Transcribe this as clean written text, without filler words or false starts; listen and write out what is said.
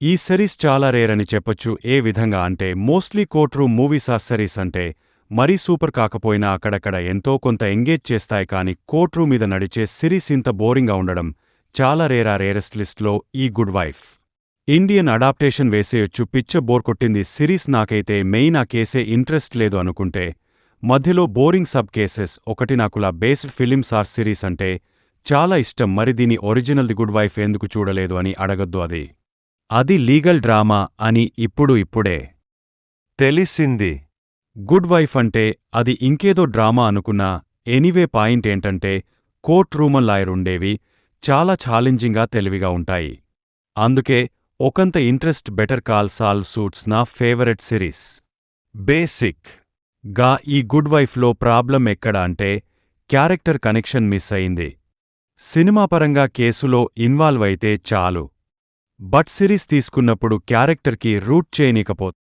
ఈ సిరీస్ చాలా రేర్ అని చెప్పొచ్చు. ఏ విధంగా అంటే మోస్ట్లీ కోర్ట్ రూమ్ మూవీస్ ఆ సిరీస్ అంటే మరీ సూపర్ కాకపోయినా అక్కడక్కడ ఎంతో కొంత ఎంగేజ్ చేస్తాయి. కానీ కోర్ట్ రూమ్ మీద నడిచే సిరీస్ ఇంత బోరింగ్గా ఉండడం చాలా రేర్. ఆ రేరెస్ట్ లిస్ట్లో ఈ గుడ్ వైఫ్ ఇండియన్ అడాప్టేషన్ వేసేయొచ్చు. పిచ్చ బోర్ కొట్టింది సిరీస్. నాకైతే మెయిన్ ఆ కేసే ఇంట్రెస్ట్ లేదు అనుకుంటే మధ్యలో బోరింగ్ సబ్ కేసెస్ ఒకటి. నాకులా బేస్డ్ ఫిలిమ్స్ ఆర్ సిరీస్ అంటే చాలా ఇష్టం. మరి దీని ఒరిజినల్ ది గుడ్ వైఫ్ ఎందుకు చూడలేదు అని అడగొద్దు. అది లీగల్ డ్రామా అని ఇప్పుడే తెలిసింది. గుడ్ వైఫ్ అంటే అది ఇంకేదో డ్రామా అనుకున్నా. ఎనీవే పాయింట్ ఏంటంటే కోర్ట్ రూమల్ లాయర్ ఉండేవి చాలా ఛాలెంజింగ్గా తెలివిగా ఉంటాయి. అందుకే ఒకంత ఇంట్రెస్ట్. బెటర్ కాల్ సాల్ సూట్స్ నా ఫేవరెట్ సిరీస్. బేసిక్ గా ఈ గుడ్ వైఫ్లో ప్రాబ్లం ఎక్కడ అంటే క్యారెక్టర్ కనెక్షన్ మిస్ అయింది. సినిమాపరంగా కేసులో ఇన్వాల్వ్ అయితే చాలు, బట్ సిరీస్ తీసుకున్నప్పుడు క్యారెక్టర్కి రూట్ చేయనీకపోతే